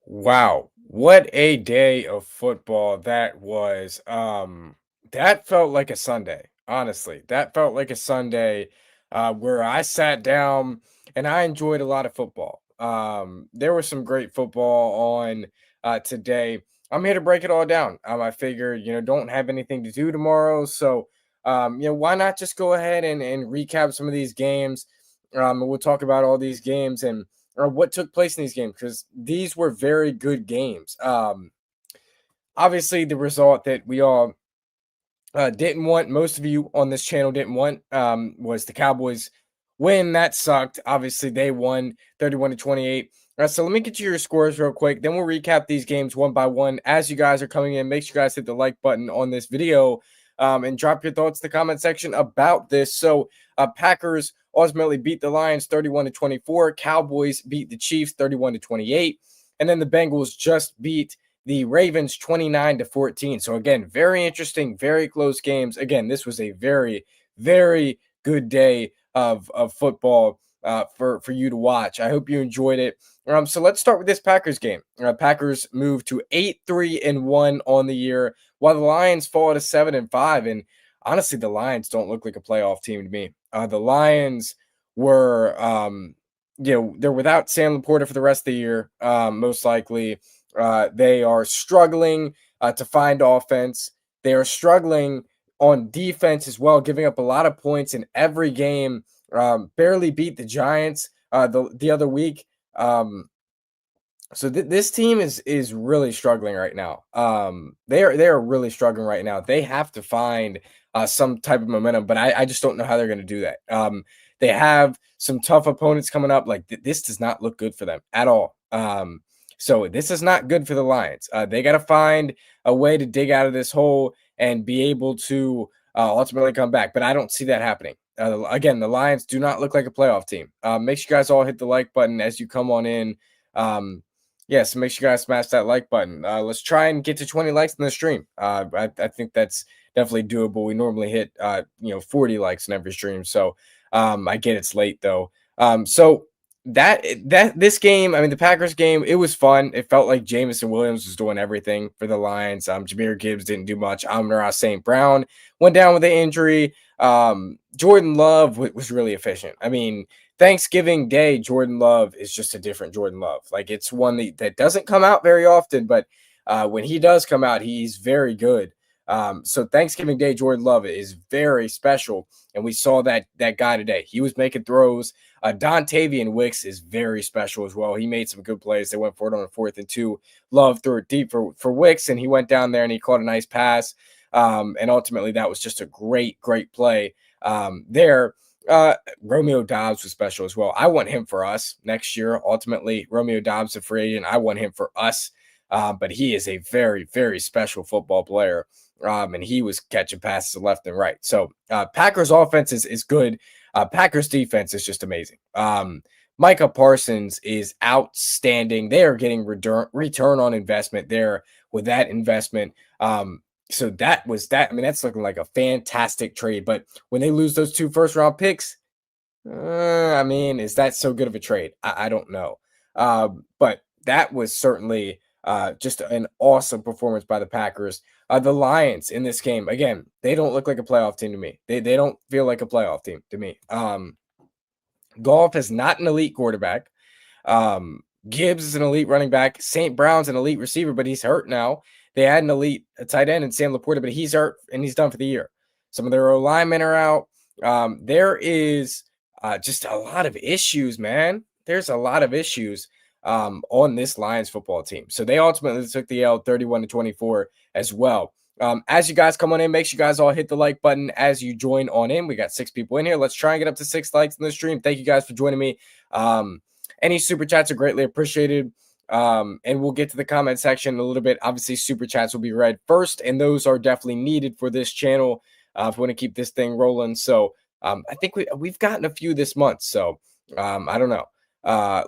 Wow, what a day of football that was. That felt like a Sunday, honestly. That felt like a Sunday where I sat down and I enjoyed a lot of football. There was some great football on today. I'm here to break it all down. I figured, don't have anything to do tomorrow. So, why not just go ahead and recap some of these games? And we'll talk about all these games and or what took place in these games because these were very good games. Obviously, the result that we all didn't want, most of you on this channel didn't want, was the Cowboys win. That sucked. Obviously, they won 31-28. So let me get you your scores real quick. Then we'll recap these games one by one. As you guys are coming in, make sure you guys hit the like button on this video and drop your thoughts in the comment section about this. So, Packers ultimately beat the Lions 31-24. Cowboys beat the Chiefs 31-28. And then the Bengals just beat the Ravens 29-14. So again, very interesting, very close games. Again, this was a very, very good day of football for you to watch. I hope you enjoyed it. So let's start with this Packers game. Packers moved to 8-3-1 on the year, while the Lions fall to 7-5. And honestly, the Lions don't look like a playoff team to me. The Lions were, they're without Sam Laporta for the rest of the year, most likely. They are struggling to find offense. They are struggling on defense as well, giving up a lot of points in every game. Barely beat the Giants the other week. So this team is really struggling right now. They are really struggling right now. They have to find some type of momentum, but I just don't know how they're going to do that. They have some tough opponents coming up. Like this does not look good for them at all. So this is not good for the Lions. They got to find a way to dig out of this hole and be able to ultimately come back. But I don't see that happening. Again, the Lions do not look like a playoff team. Make sure you guys all hit the like button as you come on in. So make sure you guys smash that like button. Let's try and get to 20 likes in the stream. I think that's definitely doable. We normally hit 40 likes in every stream. So I get it's late though. So this game, I mean the Packers game, it was fun. It felt like Jamison Williams was doing everything for the Lions. Jahmyr Gibbs didn't do much. Amon-Ra St. Brown went down with an injury. Jordan Love was really efficient. I mean, Thanksgiving Day, Jordan Love is just a different Jordan Love. Like it's one that doesn't come out very often, but when he does come out, he's very good. So Thanksgiving Day, Jordan Love is very special, and we saw that guy today. He was making throws. Dontavian Wicks is very special as well. He made some good plays. They went for it on a 4th and 2. Love threw it deep for Wicks, and he went down there and he caught a nice pass. And ultimately, that was just a great play there. Romeo Doubs was special as well. I want him for us next year. Ultimately, Romeo Doubs, a free agent. I want him for us. But he is a very, very special football player. And he was catching passes left and right. So Packers offense is good. Packers defense is just amazing. Micah Parsons is outstanding. They are getting return on investment there with that investment. So that was that. I mean, that's looking like a fantastic trade. But when they lose those 2 first-round picks, I mean, is that so good of a trade? I don't know. But that was certainly just an awesome performance by the Packers. The Lions in this game, again, they don't look like a playoff team to me. They don't feel like a playoff team to me. Goff is not an elite quarterback. Gibbs is an elite running back. St. Brown's an elite receiver, but he's hurt now. They had an elite tight end in Sam Laporta, but he's hurt and he's done for the year. Some of their linemen are out. There is just a lot of issues, man. There's a lot of issues on this Lions football team. So they ultimately took the L 31-24 as well. As you guys come on in, make sure you guys all hit the like button as you join on in. We got 6 people in here. Let's try and get up to 6 likes in the stream. Thank you guys for joining me. Any super chats are greatly appreciated. And we'll get to the comment section in a little bit. Obviously, super chats will be read first, and those are definitely needed for this channel if we want to keep this thing rolling. So I think we've gotten a few this month. So I don't know.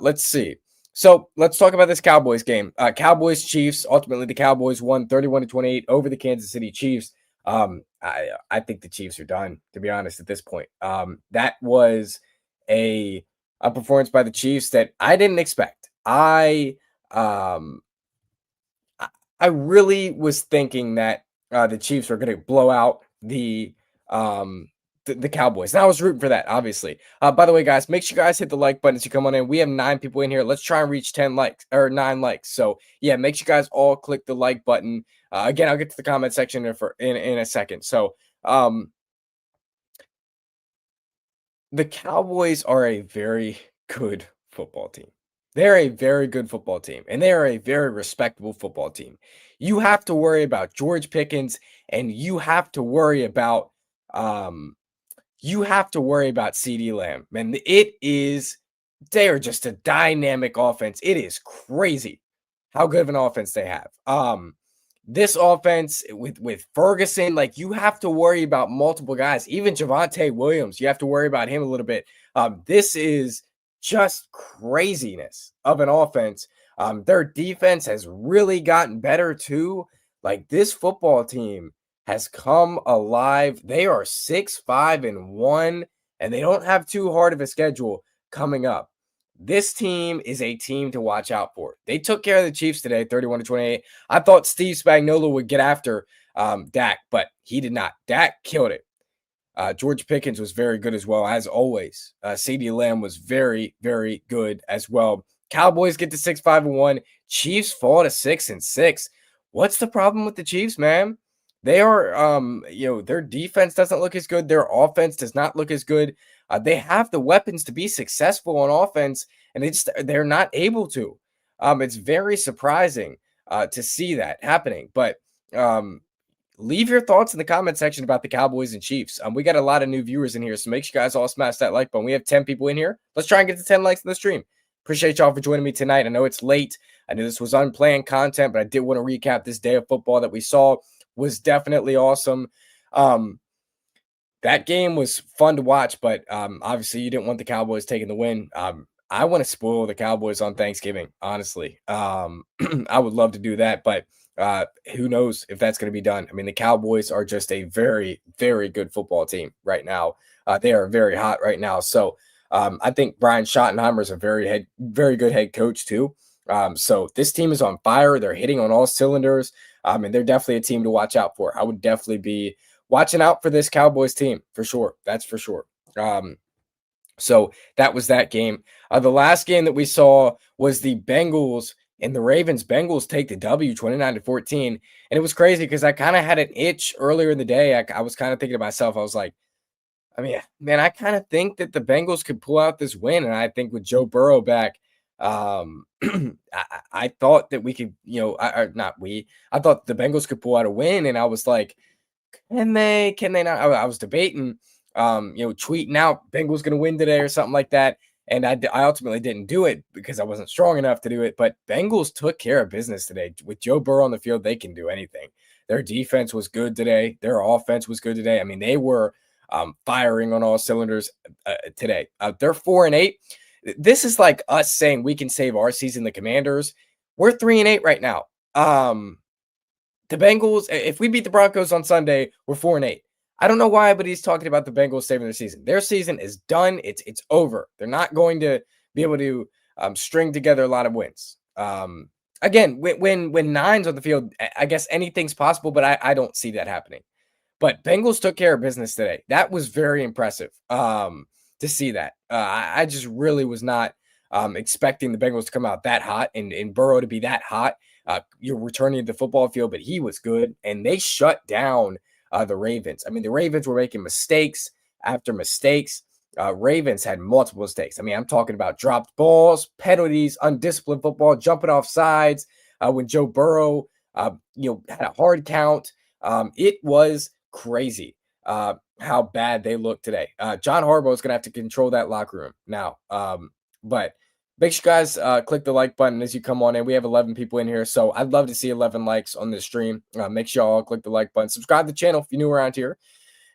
Let's see. So let's talk about this Cowboys game. Cowboys Chiefs. Ultimately, the Cowboys won 31-28 over the Kansas City Chiefs. I think the Chiefs are done, to be honest, at this point. That was a performance by the Chiefs that I didn't expect. I I really was thinking that the Chiefs were going to blow out um the Cowboys. And I was rooting for that, obviously. By the way, guys, make sure you guys hit the like button as you come on in. We have 9 people in here. Let's try and reach 10 likes or 9 likes. So yeah, make sure you guys all click the like button. Again, I'll get to the comment section in a second. So um the Cowboys are a very good football team. They're a very good football team, and they are a very respectable football team. You have to worry about George Pickens, and um, you have to worry about CD Lamb. And they are just a dynamic offense. It is crazy how good of an offense they have. This offense with Ferguson, like you have to worry about multiple guys. Even Javonte Williams, you have to worry about him a little bit. This is just craziness of an offense. Their defense has really gotten better too. Like this football team has come alive. They are 6-5-1, and they don't have too hard of a schedule coming up. This team is a team to watch out for. They took care of the Chiefs today, 31-28. I thought Steve Spagnuolo would get after Dak, but he did not. Dak killed it. George Pickens was very good as well, as always. CeeDee Lamb was very, very good as well. Cowboys get to 6-5-1. Chiefs fall to 6-6. What's the problem with the Chiefs, man? They are, their defense doesn't look as good. Their offense does not look as good. They have the weapons to be successful on offense, and they're not able to. It's very surprising to see that happening. But leave your thoughts in the comment section about the Cowboys and Chiefs. We got a lot of new viewers in here, so make sure you guys all smash that like button. We have 10 people in here. Let's try and get to 10 likes in the stream. Appreciate y'all for joining me tonight. I know it's late. I know this was unplanned content, but I did want to recap this day of football that we saw. Was definitely awesome. That game was fun to watch, but obviously you didn't want the Cowboys taking the win. I want to spoil the Cowboys on Thanksgiving, honestly. I would love to do that, but who knows if that's going to be done. I mean, the Cowboys are just a very, very good football team right now. They are very hot right now. So I think Brian Schottenheimer is a very good head coach too. So this team is on fire. They're hitting on all cylinders. And they're definitely a team to watch out for. I would definitely be watching out for this Cowboys team for sure. That's for sure. So that was that game. The last game that we saw was the Bengals and the Ravens. Bengals take the W 29-14. And it was crazy because I kind of had an itch earlier in the day. I was kind of thinking to myself, I was like, I mean, man, I kind of think that the Bengals could pull out this win. And I think with Joe Burrow back, I thought that we could, I thought the Bengals could pull out a win. And I was like, can they not? I was debating, tweeting out Bengals going to win today or something like that. And I ultimately didn't do it because I wasn't strong enough to do it. But Bengals took care of business today. With Joe Burrow on the field, they can do anything. Their defense was good today. Their offense was good today. I mean, they were firing on all cylinders today. They're 4-8. This is like us saying we can save our season. The Commanders, we're 3-8 right now. The Bengals, if we beat the Broncos on Sunday, we're 4-8. I don't know why, but he's talking about the Bengals saving their season. Their season is done. It's over. They're not going to be able to string together a lot of wins. Again, when nine's on the field, I guess anything's possible, but I don't see that happening. But Bengals took care of business today. That was very impressive to see that. I just really was not expecting the Bengals to come out that hot and Burrow to be that hot. You're returning to the football field, but he was good. And they shut down the Ravens. I mean, the Ravens were making mistakes after mistakes. Ravens had multiple mistakes. I mean, I'm talking about dropped balls, penalties, undisciplined football, jumping off sides. When Joe Burrow, had a hard count. It was crazy how bad they look today. John Harbaugh is going to have to control that locker room now. But make sure you guys click the like button as you come on in. We have 11 people in here, so I'd love to see 11 likes on this stream. Make sure y'all click the like button. Subscribe to the channel if you're new around here.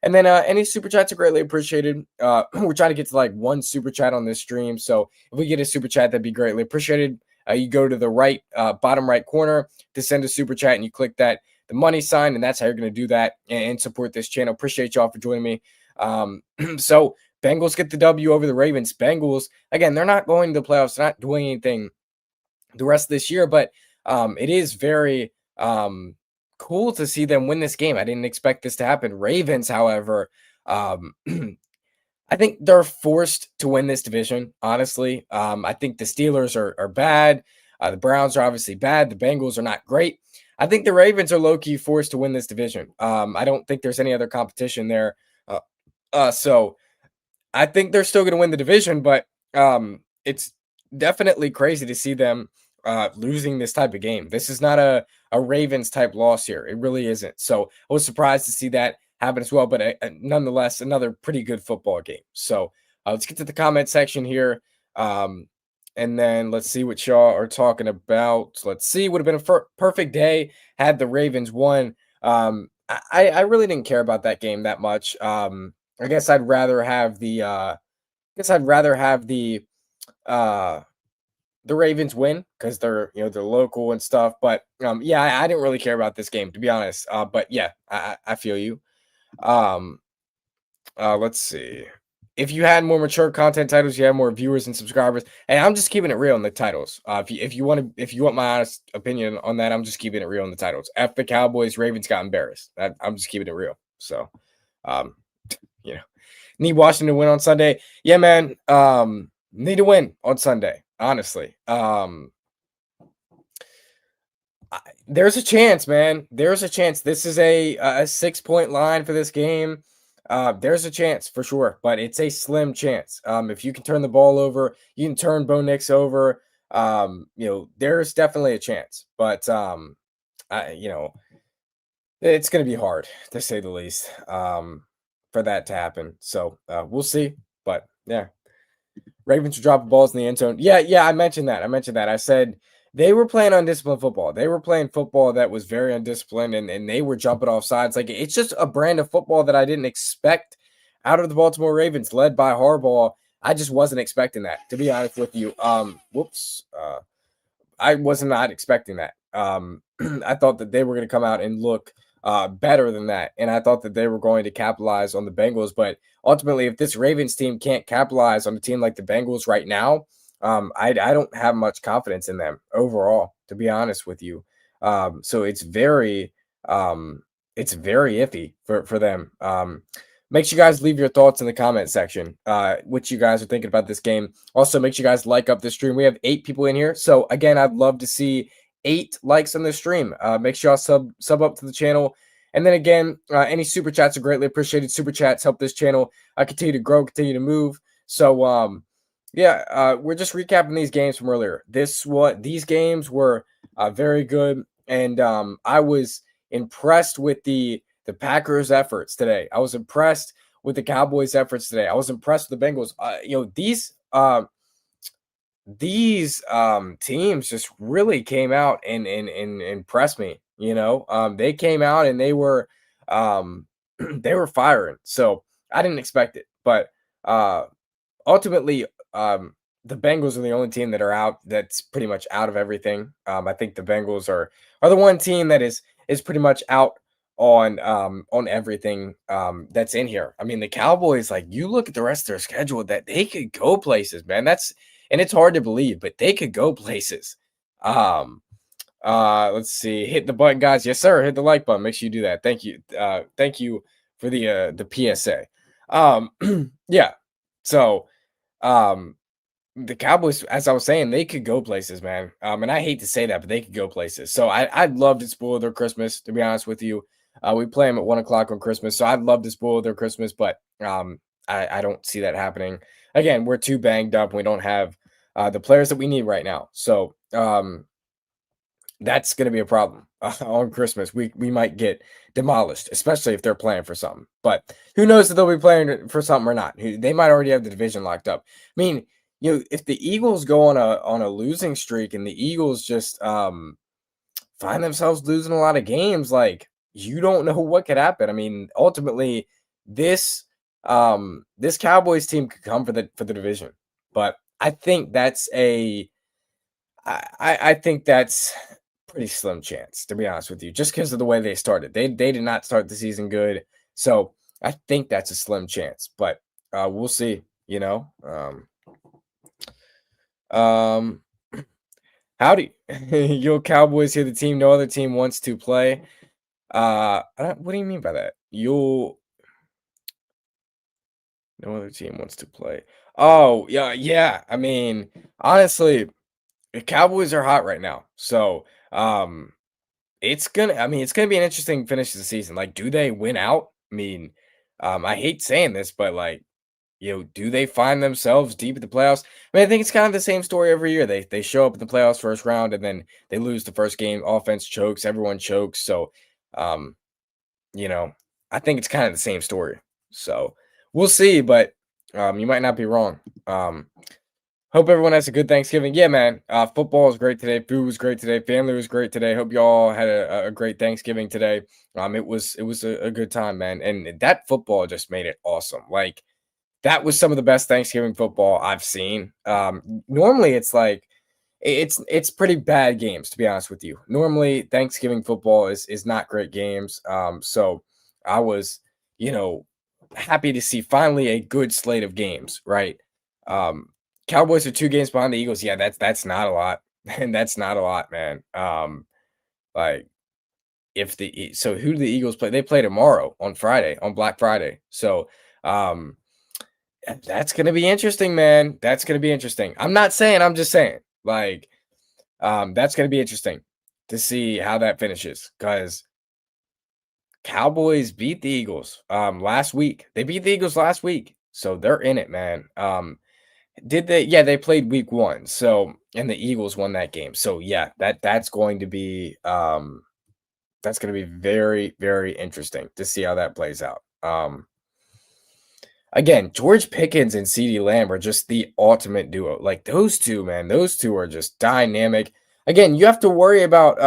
And then any super chats are greatly appreciated. We're trying to get to like 1 super chat on this stream. So if we get a super chat, that'd be greatly appreciated. You go to the right, bottom right corner to send a super chat, and you click the money sign, and that's how you're going to do that and support this channel. Appreciate y'all for joining me. So Bengals get the W over the Ravens. Bengals, again, they're not going to the playoffs. They're not doing anything the rest of this year, but it is very Um, cool to see them win this game. I didn't expect this to happen. Ravens, however, um, I think they're forced to win this division, honestly. I think the Steelers are bad. The Browns are obviously bad. The Bengals are not great. I think the Ravens are low key forced to win this division. I don't think there's any other competition there. Uh, so I think they're still going to win the division, but it's definitely crazy to see them losing this type of game. This is not a Ravens type loss here. It really isn't. So I was surprised to see that happen as well, but nonetheless, another pretty good football game. So let's get to the comment section here. Um, and then let's see what y'all are talking about. Let's see. Would have been a perfect day had the Ravens won. I really didn't care about that game that much. I guess I'd rather have uh the Ravens win because they're they're local and stuff. But yeah, I didn't really care about this game to be honest. But yeah, I feel you. Um let's see. If you had more mature content titles, you have more viewers and subscribers. And I'm just keeping it real in the titles. If you want my honest opinion on that, I'm just keeping it real in the titles. F the Cowboys, Ravens got embarrassed. I'm just keeping it real. So um you know. Need Washington to win on Sunday. Yeah, man. Need to win on Sunday, honestly. There's a chance, man. There's a chance. This is a 6 point line for this game. There's a chance for sure, but it's a slim chance. If you can turn the ball over, you can turn Bo Nix over. There's definitely a chance, but it's going to be hard to say the least. For that to happen. So we'll see. But yeah, Ravens are dropping balls in the end zone. Yeah, I mentioned that. I said they were playing undisciplined football. They were playing football that was very undisciplined, and they were jumping off sides. Like it's just a brand of football that I didn't expect out of the Baltimore Ravens, led by Harbaugh. I just wasn't expecting that, to be honest with you. Whoops. I was not expecting that. I thought that they were going to come out and look better than that, and I thought that they were going to capitalize on the Bengals. But ultimately, if this Ravens team can't capitalize on a team like the Bengals right now, I don't have much confidence in them overall, to be honest with you. So it's very iffy for them. Make sure you guys leave your thoughts in the comment section, what you guys are thinking about this game. Also, make sure you guys like up the stream. We have 8 people in here. So again, I'd love to see 8 likes on the stream. Make sure y'all sub up to the channel. And then again, any super chats are greatly appreciated. Super chats help this channel continue to grow, continue to move. So we're just recapping these games from earlier. These games were very good, and I was impressed with the Packers' efforts today. I was impressed with the Cowboys' efforts today. I was impressed with the Bengals. These teams just really came out and impressed me. They came out and they were they were firing. So I didn't expect it, but ultimately, the Bengals are the only team that are out. That's pretty much out of everything. I think the Bengals are the one team that is pretty much out on everything that's in here. I mean, the Cowboys, like you look at the rest of their schedule, that they could go places, man. And it's hard to believe, but they could go places. Let's see. Hit the button, guys. Yes, sir. Hit the like button. Make sure you do that. Thank you. Thank you for the PSA. Yeah. So the Cowboys, as I was saying, they could go places, man. And I hate to say that, but they could go places. So I'd love to spoil their Christmas, to be honest with you. We play them at 1 o'clock on Christmas, so I'd love to spoil their Christmas, but I don't see that happening. Again, we're too banged up. We don't have the players that we need right now. So that's going to be a problem on Christmas. We might get demolished, especially if they're playing for something. But who knows if they'll be playing for something or not? They might already have the division locked up. I mean, if the Eagles go on a losing streak and the Eagles just find themselves losing a lot of games, like you don't know what could happen. I mean, ultimately, this Cowboys team could come for the division, but I think that's I think that's pretty slim chance, to be honest with you, just because of the way they started. They did not start the season good, so I think that's a slim chance. But we'll see. Um, Howdy. Your Cowboys here, the team no other team wants to play. What do you mean by that? You'll No other team wants to play. Oh, yeah, yeah. I mean, honestly, the Cowboys are hot right now. So, it's gonna be an interesting finish to the season. Like, do they win out? I mean, I hate saying this, but like, do they find themselves deep in the playoffs? I mean, I think it's kind of the same story every year. They show up in the playoffs first round and then they lose the first game. Offense chokes, everyone chokes. So, um, you know, I think it's kind of the same story. So we'll see, but you might not be wrong. Um, Hope everyone has a good Thanksgiving. Yeah, man. Football was great today. Food was great today. Family was great today. Hope y'all had a great Thanksgiving today. It was a good time, man. And that football just made it awesome. Like that was some of the best Thanksgiving football I've seen. Normally it's like it's pretty bad games, to be honest with you. Normally Thanksgiving football is not great games. So I was, you know, happy to see finally a good slate of games, right? Um, Cowboys are 2 games behind the Eagles. Yeah, that's not a lot. And that's not a lot, man. Like if so who do the Eagles play? They play tomorrow on Friday, on Black Friday. So um that's gonna be interesting, man. That's gonna be interesting. I'm not saying, I'm just saying, like, that's gonna be interesting to see how that finishes because Cowboys beat the Eagles last week. They beat the Eagles last week, so they're in it, man. Did they? Yeah, they played week one, so and the Eagles won that game. So yeah, that's gonna be very, very interesting to see how that plays out. Again, George Pickens and CeeDee Lamb are just the ultimate duo. Like those two, man, those two are just dynamic. Again, you have to worry about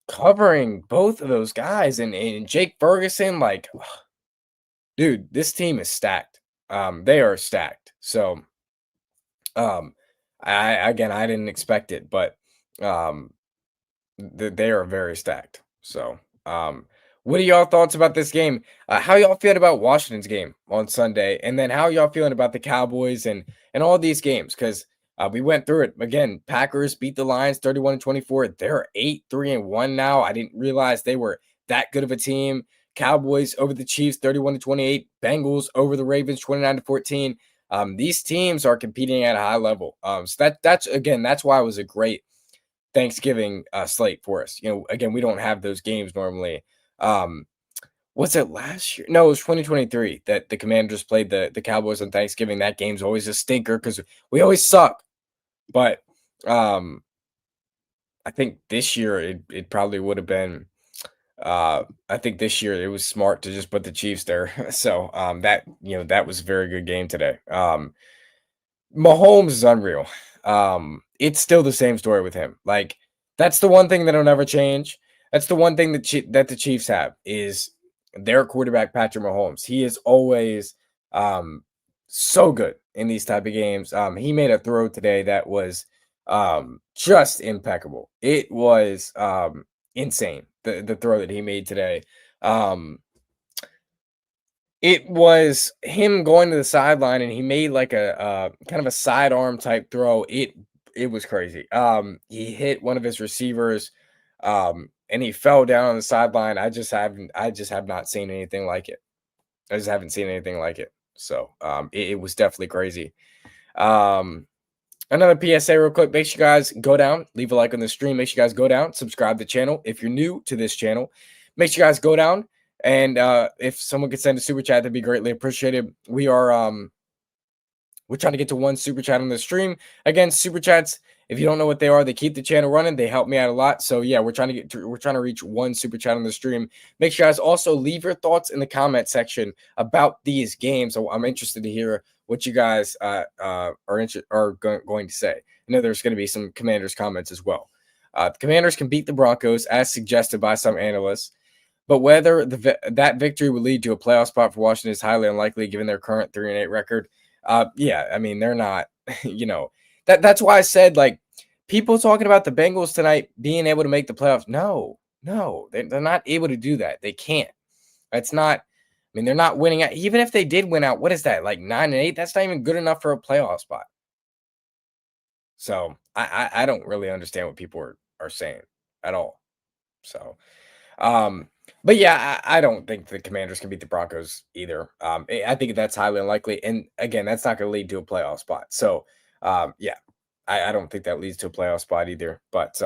covering both of those guys and Jake Ferguson. Like, dude, this team is stacked. They are stacked. So, um, I didn't expect it, but um, they are very stacked. So, what are y'all thoughts about this game? How y'all feeling about Washington's game on Sunday, and then how y'all feeling about the Cowboys and all these games? Because we went through it again. Packers beat the Lions 31-24. They're 8-3-1 now. I didn't realize they were that good of a team. Cowboys over the Chiefs 31-28. Bengals over the Ravens 29-14. These teams are competing at a high level. So that's why it was a great Thanksgiving slate for us. Again, we don't have those games normally. Um, was it last year? No, it was 2023 that the Commanders played the Cowboys on Thanksgiving. That game's always a stinker because we always suck. But um, I think this year it probably would have been. I think this year it was smart to just put the Chiefs there. So that was a very good game today. Mahomes is unreal. It's still the same story with him. Like that's the one thing that'll never change. That's the one thing that the Chiefs have is their quarterback Patrick Mahomes. He is always so good in these type of games. He made a throw today that was just impeccable. It was insane. The throw that he made today. It was him going to the sideline, and he made like a, kind of a sidearm type throw. It was crazy. He hit one of his receivers, and he fell down on the sideline. I just have not seen anything like it. I just haven't seen anything like it. So, it was definitely crazy. Um, Another PSA real quick. Make sure you guys go down, leave a like on the stream. Make sure you guys go down, subscribe to the channel. If you're new to this channel, make sure you guys go down. And if someone could send a super chat, that'd be greatly appreciated. We're trying to get to 1 super chat on the stream. Again, super chats, if you don't know what they are, they keep the channel running. They help me out a lot. So yeah, we're trying to reach 1 super chat on the stream. Make sure you guys also leave your thoughts in the comment section about these games. So I'm interested to hear what you guys are going to say. I know there's going to be some Commanders comments as well. The Commanders can beat the Broncos as suggested by some analysts, but whether that victory would lead to a playoff spot for Washington is highly unlikely given their current 3-8 record. Yeah, I mean, they're not, that's why I said, like, people talking about the Bengals tonight being able to make the playoffs. No, they're not able to do that. They can't. That's not, I mean, they're not winning out. Even if they did win out, what is that, like 9-8? That's not even good enough for a playoff spot. So I don't really understand what people are saying at all. So, um, but yeah, I don't think the Commanders can beat the Broncos either. I think that's highly unlikely, and again, that's not going to lead to a playoff spot. So, yeah, I don't think that leads to a playoff spot either. But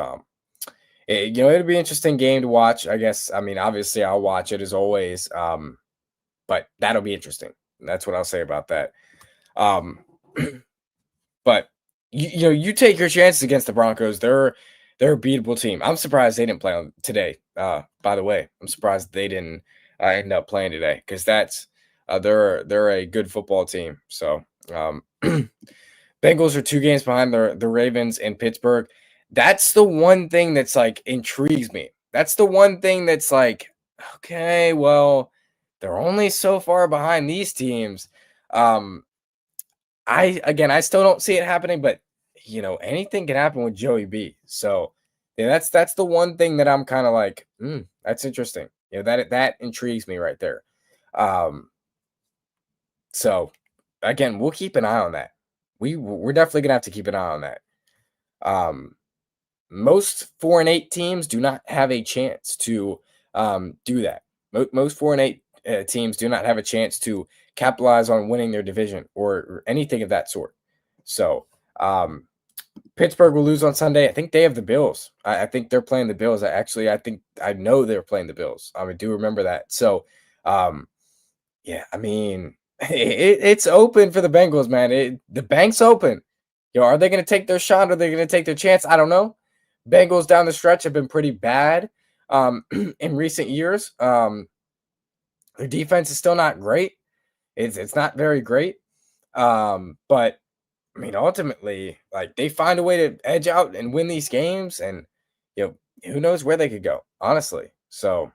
it'll be an interesting game to watch. I guess. I mean, obviously, I'll watch it as always. But that'll be interesting. That's what I'll say about that. Um, but you take your chances against the Broncos. They're a beatable team. I'm surprised they didn't play on today. By the way, I'm surprised they didn't end up playing today because that's they're a good football team. So Bengals are 2 games behind the Ravens in Pittsburgh. That's the one thing that's like intrigues me. That's the one thing that's like, okay, well, they're only so far behind these teams. Um, I still don't see it happening, but anything can happen with Joey B. So yeah, that's the one thing that I'm kind of like, that's interesting. That intrigues me right there. Um, so again, we'll keep an eye on that. We're definitely gonna have to keep an eye on that. Um, most 4-8 teams do not have a chance to do that. Most 4-8 teams do not have a chance to capitalize on winning their division or anything of that sort. So um, Pittsburgh will lose on Sunday. I think they have the Bills. I think they're playing the Bills. I think I know they're playing the Bills. I do remember that. So um, yeah, I mean, it's open for the Bengals, man. The bank's open. Are they going to take their shot? Or are they going to take their chance? I don't know. Bengals down the stretch have been pretty bad in recent years. Their defense is still not great. It's not very great. But I mean, ultimately, like they find a way to edge out and win these games, and who knows where they could go, honestly. So,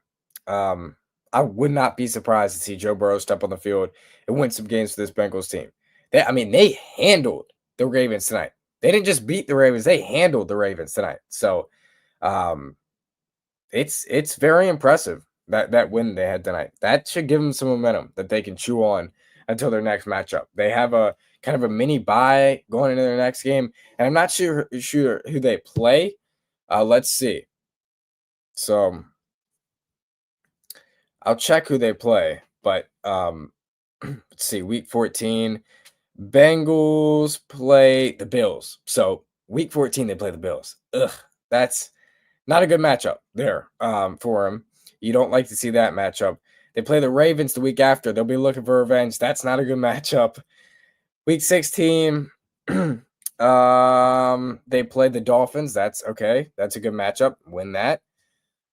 I would not be surprised to see Joe Burrow step on the field and win some games for this Bengals team. They handled the Ravens tonight. They didn't just beat the Ravens; they handled the Ravens tonight. So, um, it's very impressive that win they had tonight. That should give them some momentum that they can chew on until their next matchup. They have a kind of a mini bye going into their next game, and I'm not sure who they play. Let's see. So I'll check who they play, but let's see. Week 14, Bengals play the Bills. So week 14 they play the Bills. Ugh, that's not a good matchup there for them. You don't like to see that matchup. They play the Ravens the week after. They'll be looking for revenge. That's not a good matchup. Week 16, they play the Dolphins. That's okay. That's a good matchup. Win that.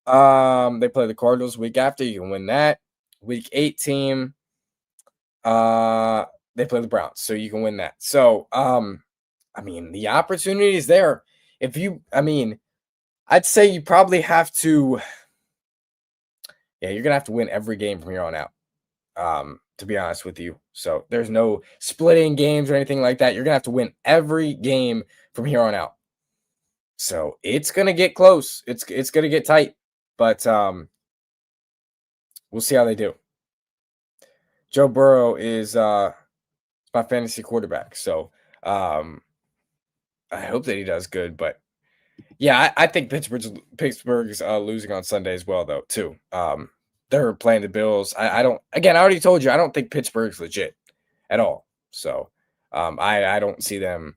They play the Cardinals week after. You can win that. Week 18, they play the Browns, so you can win that. So, I mean, the opportunity is there. I'd say you probably have to. Yeah, you're gonna have to win every game from here on out. To be honest with you. So there's no splitting games or anything like that. You're gonna have to win every game from here on out. So it's gonna get close. It's gonna get tight, but we'll see how they do. Joe Burrow is my fantasy quarterback, so um, I hope that he does good. But yeah, I think Pittsburgh's losing on Sunday as well, though. Too. They're playing the Bills. I don't. Again, I already told you I don't think Pittsburgh's legit at all. So I don't see them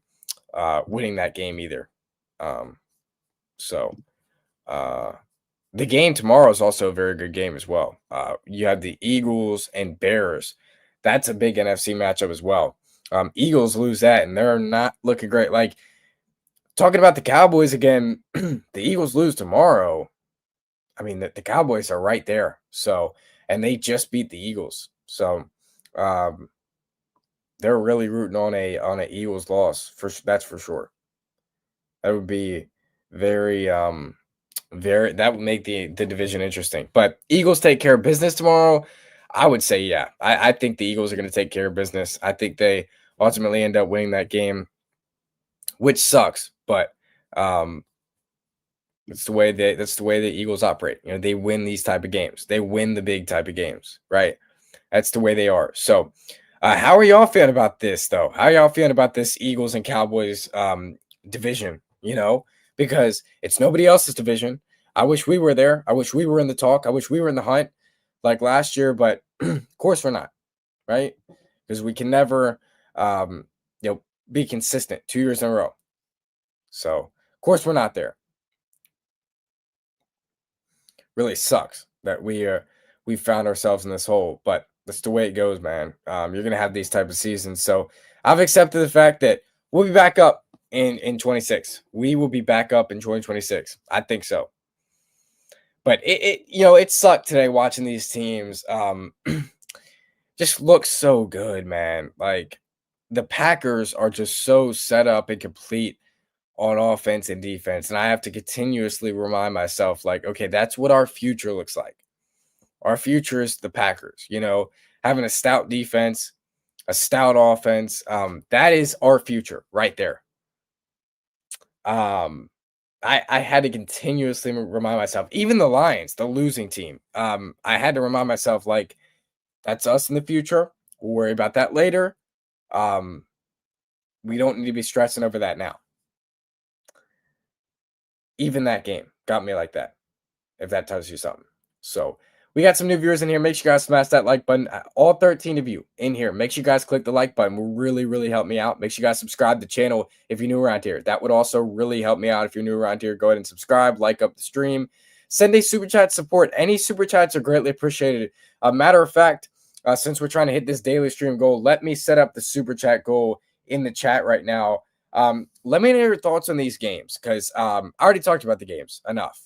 winning that game either. Um, so the game tomorrow is also a very good game as well. You have the Eagles and Bears. That's a big NFC matchup as well. Eagles lose that, and they're not looking great. Like talking about the Cowboys again, the Eagles lose tomorrow. I mean, the Cowboys are right there. So, and they just beat the Eagles. So, they're really rooting on a Eagles loss that's for sure. That would be very that would make the division interesting. But Eagles take care of business tomorrow. I would say, yeah. I think the Eagles are going to take care of business. I think they ultimately end up winning that game, which sucks, but that's the way the Eagles operate. They win these type of games. They win the big type of games, right? That's the way they are. So, how are y'all feeling about this, though? How are y'all feeling about this Eagles and Cowboys division you know, because it's nobody else's division. I wish we were there. I wish we were in the talk. I wish we were in the hunt like last year, but of course we're not, right? Because we can never, um, be consistent 2 years in a row. So of course we're not there. Really sucks that we found ourselves in this hole, but that's the way it goes, man. You're gonna have these type of seasons. So I've accepted the fact that we'll be back up in 26. We will be back up in 2026. I think so. But it sucked today watching these teams. Just look so good, man. Like the Packers are just so set up and complete on offense and defense. And I have to continuously remind myself, like, okay, that's what our future looks like. Our future is the Packers, having a stout defense, a stout offense. That is our future right there. I had to continuously remind myself, even the Lions, the losing team. I had to remind myself, like, that's us in the future. We'll worry about that later. We don't need to be stressing over that now. Even that game got me like that, if that tells you something. So we got some new viewers in here. Make sure you guys smash that like button. All 13 of you in here, make sure you guys click the like button. Will really, really help me out. Make sure you guys subscribe to the channel if you're new around here. That would also really help me out. If you're new around here, go ahead and subscribe, like up the stream. Send a super chat support. Any super chats are greatly appreciated. Matter of fact, since we're trying to hit this daily stream goal, let me set up the super chat goal in the chat right now. Let me know your thoughts on these games, because I already talked about the games enough.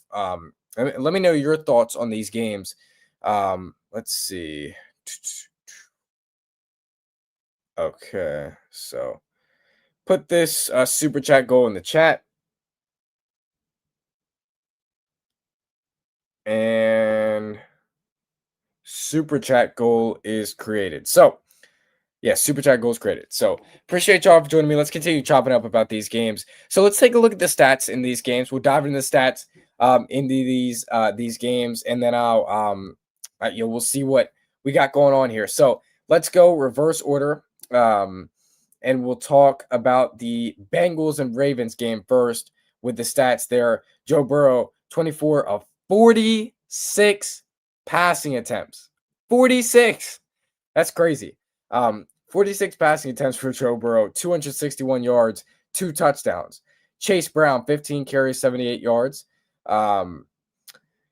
Let me know your thoughts on these games. Let's see. Okay, so put this super chat goal in the chat. And super chat goal is created. So yeah, super chat goals created. So appreciate y'all for joining me. Let's continue chopping up about these games. So let's take a look at the stats in these games. We'll dive into the stats into these games, and then we'll see what we got going on here. So let's go reverse order, and we'll talk about the Bengals and Ravens game first with the stats there. Joe Burrow, 24 of 46 passing attempts. 46. That's crazy. 46 passing attempts for Joe Burrow, 261 yards, 2 touchdowns. Chase Brown, 15 carries, 78 yards.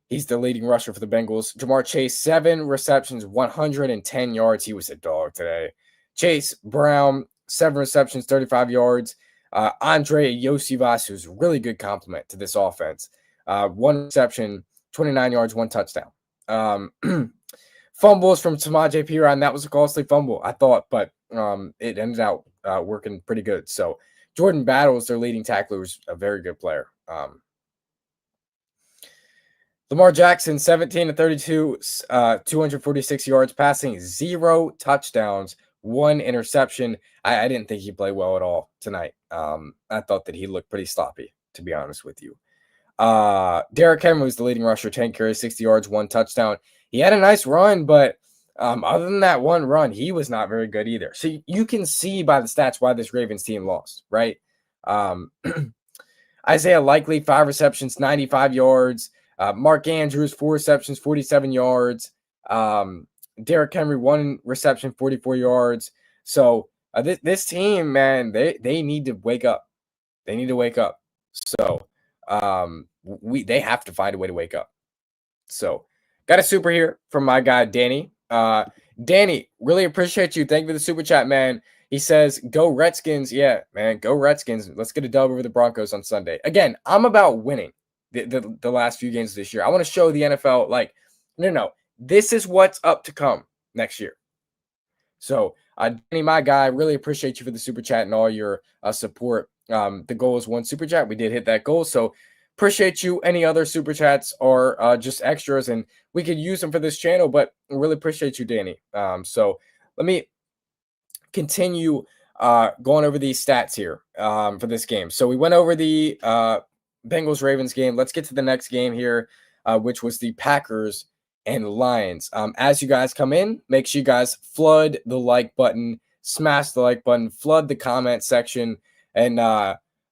He's the leading rusher for the Bengals. Jamar Chase, 7 receptions, 110 yards. He was a dog today. Chase Brown, 7 receptions, 35 yards. Andre Yosivas, who's a really good compliment to this offense. 1 reception, 29 yards, 1 touchdown. Fumbles from Samaje Perine. That was a costly fumble, I thought, but it ended out working pretty good. So Jordan Battles, their leading tackler, was a very good player. Lamar Jackson, 17 to 32, 246 yards passing, 0 touchdowns, 1 interception. I didn't think he played well at all tonight. I thought that he looked pretty sloppy, to be honest with you. Derrick Henry was the leading rusher, 10 carries, 60 yards, 1 touchdown. He had a nice run, but other than that one run, he was not very good either. So you can see by the stats why this Ravens team lost, right? Isaiah Likely, 5 receptions, 95 yards. Mark Andrews, 4 receptions, 47 yards. Derrick Henry, 1 reception, 44 yards. So this team, man, they need to wake up. They need to wake up. So they have to find a way to wake up. So got a super here from my guy Danny. Danny, really appreciate you. Thank you for the super chat, man. He says, go Redskins. Yeah, man, go Redskins. Let's get a dub over the Broncos on Sunday. Again, I'm about winning the last few games this year. I want to show the NFL, like, no, this is what's up to come next year. So Danny, my guy, really appreciate you for the super chat and all your support. The goal is 1 super chat. We did hit that goal. So appreciate you. Any other super chats are just extras, and we could use them for this channel, but I really appreciate you, Danny. So let me continue going over these stats here for this game. So we went over the Bengals-Ravens game. Let's get to the next game here, which was the Packers and Lions. As you guys come in, make sure you guys flood the like button, smash the like button, flood the comment section, and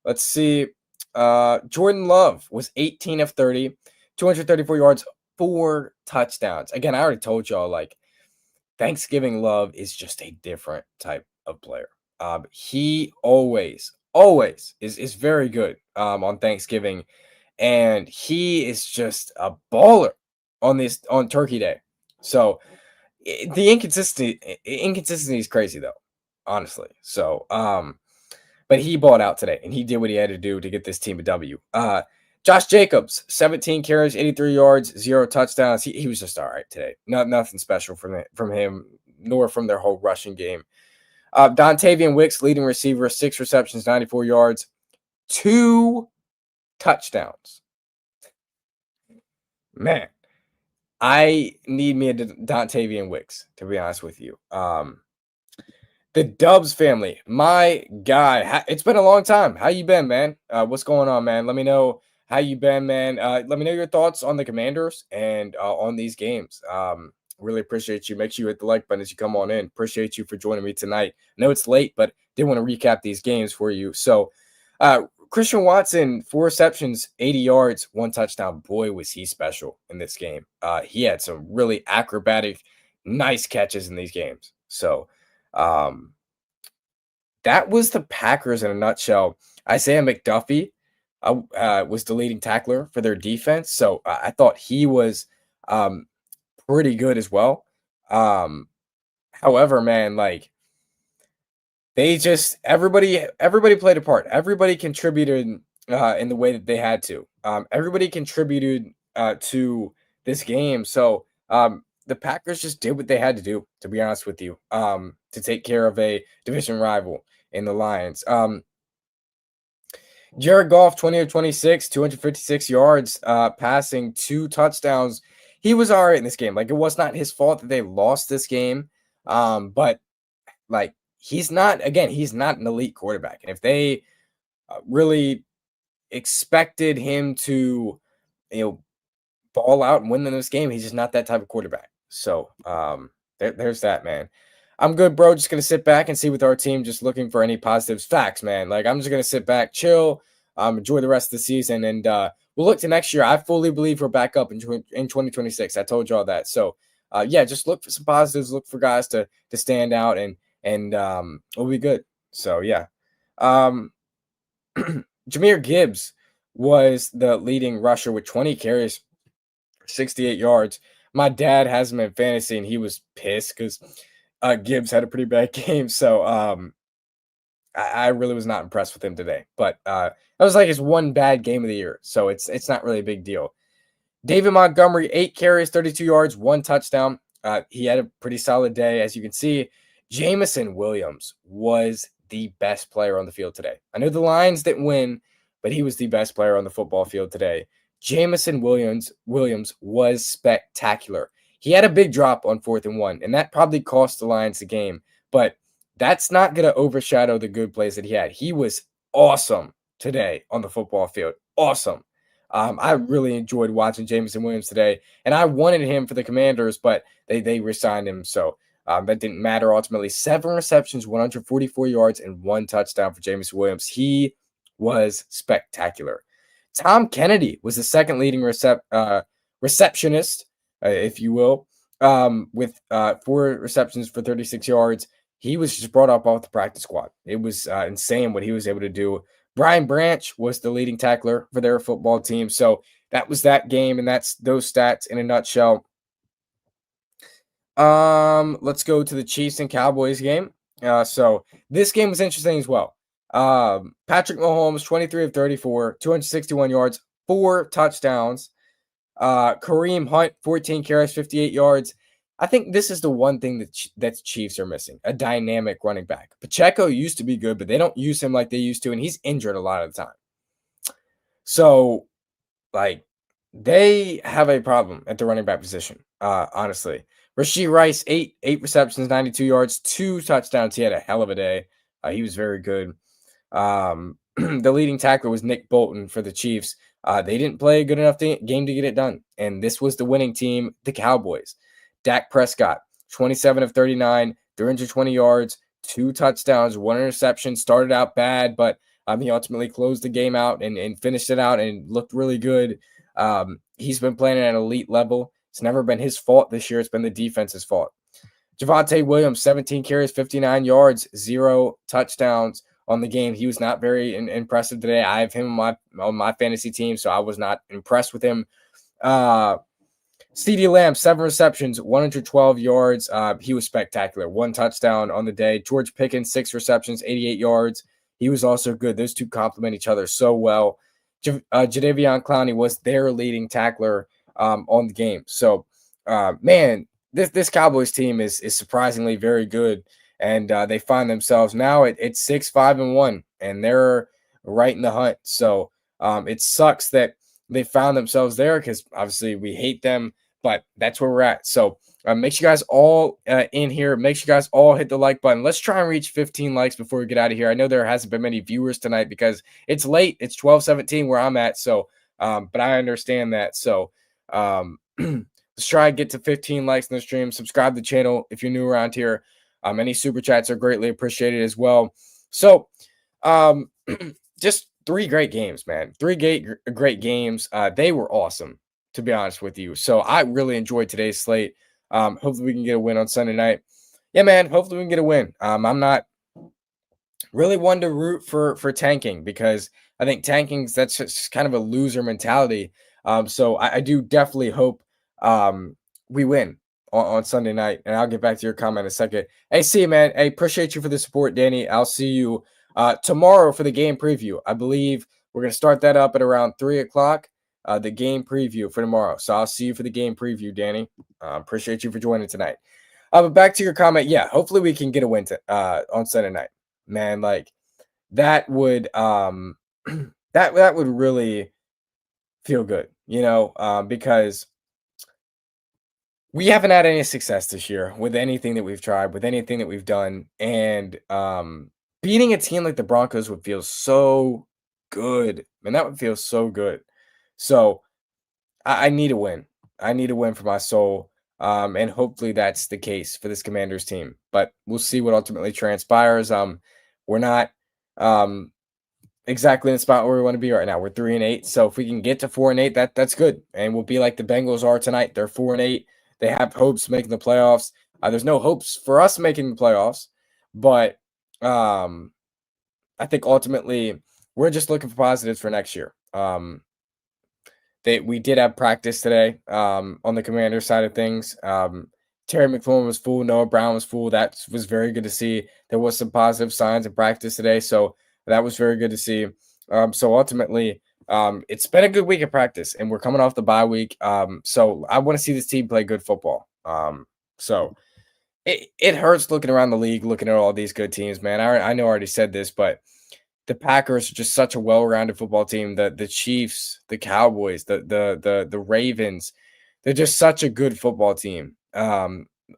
let's see. Jordan Love was 18 of 30, 234 yards, 4 touchdowns. Again, I already told y'all, like, Thanksgiving Love is just a different type of player. He always is very good on Thanksgiving, and he is just a baller on Turkey Day. So the inconsistency is crazy though, honestly. So but he balled out today, and he did what he had to do to get this team a W. Josh Jacobs, 17 carries, 83 yards, 0 touchdowns. He was just all right today. Nothing special from him, nor from their whole rushing game. Dontavian Wicks, leading receiver, 6 receptions, 94 yards, 2 touchdowns. Man, I need me a Dontavian Wicks, to be honest with you. The Dubs family, my guy. It's been a long time. How you been, man? What's going on, man? Let me know how you been, man. Let me know your thoughts on the Commanders and on these games. Really appreciate you. Make sure you hit the like button as you come on in. Appreciate you for joining me tonight. I know it's late, but did want to recap these games for you. So, Christian Watson, 4 receptions, 80 yards, 1 touchdown. Boy, was he special in this game. He had some really acrobatic, nice catches in these games. So, that was the Packers in a nutshell. Isaiah McDuffie was the leading tackler for their defense, so I thought he was pretty good as well. However, man, like everybody played a part. Everybody contributed in the way that they had to. Everybody contributed to this game. So the Packers just did what they had to do, to be honest with you, to take care of a division rival in the Lions. Jared Goff, 20 of 26, 256 yards, passing, 2 touchdowns. He was all right in this game. Like, it was not his fault that they lost this game. But like, he's not an elite quarterback. And if they really expected him to, ball out and win in this game, he's just not that type of quarterback. So there's that, man. I'm good, bro. Just gonna sit back and see with our team, just looking for any positives. Facts, man. Like, I'm just gonna sit back, chill, enjoy the rest of the season, and we'll look to next year. I fully believe we're back up in 2026. I told y'all that. So yeah, just look for some positives, look for guys to stand out, and we'll be good. So yeah. Jahmyr Gibbs was the leading rusher with 20 carries, 68 yards. My dad has him in fantasy, and he was pissed because Gibbs had a pretty bad game. So I really was not impressed with him today. But that was like his one bad game of the year. So it's not really a big deal. David Montgomery, 8 carries, 32 yards, 1 touchdown. He had a pretty solid day. As you can see, Jameson Williams was the best player on the field today. I know the Lions didn't win, but he was the best player on the football field today. Jameson Williams was spectacular. He had a big drop on 4th and 1, and that probably cost the Lions the game. But that's not going to overshadow the good plays that he had. He was awesome today on the football field. Awesome. I really enjoyed watching Jameson Williams today, and I wanted him for the Commanders, but they re-signed him, so that didn't matter ultimately. 7 receptions, 144 yards, and 1 touchdown for Jameson Williams. He was spectacular. Tom Kennedy was the second leading receptionist, if you will, with 4 receptions for 36 yards. He was just brought up off the practice squad. It was insane what he was able to do. Brian Branch was the leading tackler for their football team. So that was that game, and that's those stats in a nutshell. Let's go to the Chiefs and Cowboys game. So this game was interesting as well. Patrick Mahomes, 23 of 34, 261 yards, 4 touchdowns. Kareem Hunt, 14 carries, 58 yards. I think this is the one thing that Chiefs are missing, a dynamic running back. Pacheco used to be good, but they don't use him like they used to, and he's injured a lot of the time. So, like, they have a problem at the running back position, honestly. Rashee Rice, 8 receptions, 92 yards, 2 touchdowns. He had a hell of a day. He was very good. The leading tackler was Nick Bolton for the Chiefs. They didn't play a good enough game to get it done, and this was the winning team, the Cowboys. Dak Prescott, 27 of 39, 320 yards, 2 touchdowns, 1 interception. Started out bad, but He ultimately closed the game out and finished it out and looked really good. He's been playing at an elite level. It's never been his fault this year. It's been the defense's fault. Javonte Williams, 17 carries, 59 yards, 0 touchdowns on the game. He was not very impressive today. I have him on my fantasy team, so I was not impressed with him. CeeDee Lamb, 7 receptions, 112 yards. He was spectacular. 1 touchdown on the day. George Pickens, 6 receptions, 88 yards. He was also good. Those two complement each other so well. Jadeveon Clowney was their leading tackler on the game. So, man, this Cowboys team is surprisingly very good, and they find themselves now at 6-5-1, and they're right in the hunt. So it sucks that they found themselves there because obviously we hate them, but that's where we're at. So make sure you guys all in here. Make sure you guys all hit the like button. Let's try and reach 15 likes before we get out of here. I know there hasn't been many viewers tonight because it's late. It's 12:17 where I'm at. So, but I understand that. So, let's try and get to 15 likes in the stream. Subscribe to the channel if you're new around here. Any super chats are greatly appreciated as well. So, just 3 great games, man. 3 great games. They were awesome, to be honest with you. So I really enjoyed today's slate. Hopefully we can get a win on Sunday night. Yeah, man. Hopefully we can get a win. I'm not really one to root for tanking because I think that's just kind of a loser mentality. So I do definitely hope we win on Sunday night. And I'll get back to your comment in a second. Hey, see you, man. Hey, appreciate you for the support, Danny. I'll see you tomorrow for the game preview. I believe we're going to start that up at around 3 o'clock, the game preview for tomorrow. So I'll see you for the game preview, Danny. Appreciate you for joining tonight. But back to your comment. Yeah, hopefully we can get a win on Sunday night. Man, like that would that would really feel good, because we haven't had any success this year with anything that we've tried, with anything that we've done. And beating a team like the Broncos would feel so good. Man, that would feel so good. So I need a win. I need a win for my soul. And hopefully that's the case for this Commanders team. But we'll see what ultimately transpires. We're not exactly in the spot where we want to be right now. We're 3-8. So if we can get to 4-8, that's good. And we'll be like the Bengals are tonight. They're 4-8. They have hopes making the playoffs. There's no hopes for us making the playoffs, but I think ultimately we're just looking for positives for next year. We did have practice today on the Commander side of things. Terry McLaurin was full. Noah Brown was full. That was very good to see. There was some positive signs in practice today, so that was very good to see. So ultimately, it's been a good week of practice, and we're coming off the bye week. So I want to see this team play good football. So it hurts looking around the league, looking at all these good teams, man. I know I already said this, but the Packers are just such a well-rounded football team. The Chiefs, the Cowboys, the Ravens, they're just such a good football team.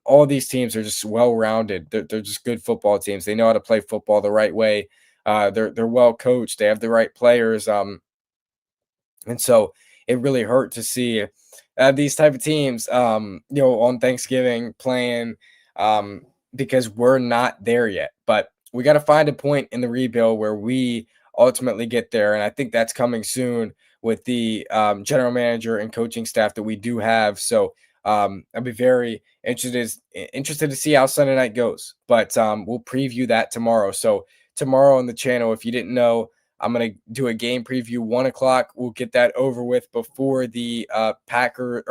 All these teams are just well-rounded. They're just good football teams. They know how to play football the right way. They're well coached. They have the right players. And so it really hurt to see these type of teams, on Thanksgiving playing because we're not there yet. But we got to find a point in the rebuild where we ultimately get there. And I think that's coming soon with the general manager and coaching staff that we do have. So I'll be very interested to see how Sunday night goes. But we'll preview that tomorrow. So tomorrow on the channel, if you didn't know, I'm going to do a game preview 1 o'clock. We'll get that over with before the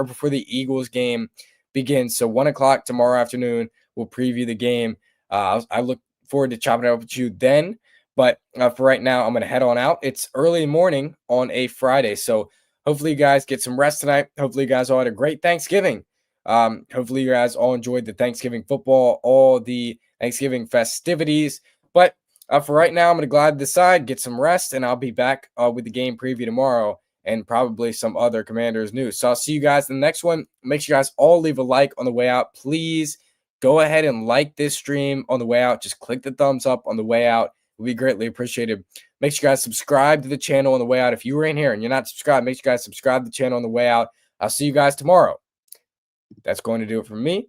before the Eagles game begins. So 1 o'clock tomorrow afternoon, we'll preview the game. I look forward to chopping it up with you then. But for right now, I'm going to head on out. It's early morning on a Friday. So hopefully you guys get some rest tonight. Hopefully you guys all had a great Thanksgiving. Hopefully you guys all enjoyed the Thanksgiving football, all the Thanksgiving festivities. But for right now, I'm going to glide to the side, get some rest, and I'll be back with the game preview tomorrow and probably some other Commanders news. So I'll see you guys in the next one. Make sure you guys all leave a like on the way out. Please go ahead and like this stream on the way out. Just click the thumbs up on the way out. It will be greatly appreciated. Make sure you guys subscribe to the channel on the way out. If you were in here and you're not subscribed, make sure you guys subscribe to the channel on the way out. I'll see you guys tomorrow. That's going to do it for me.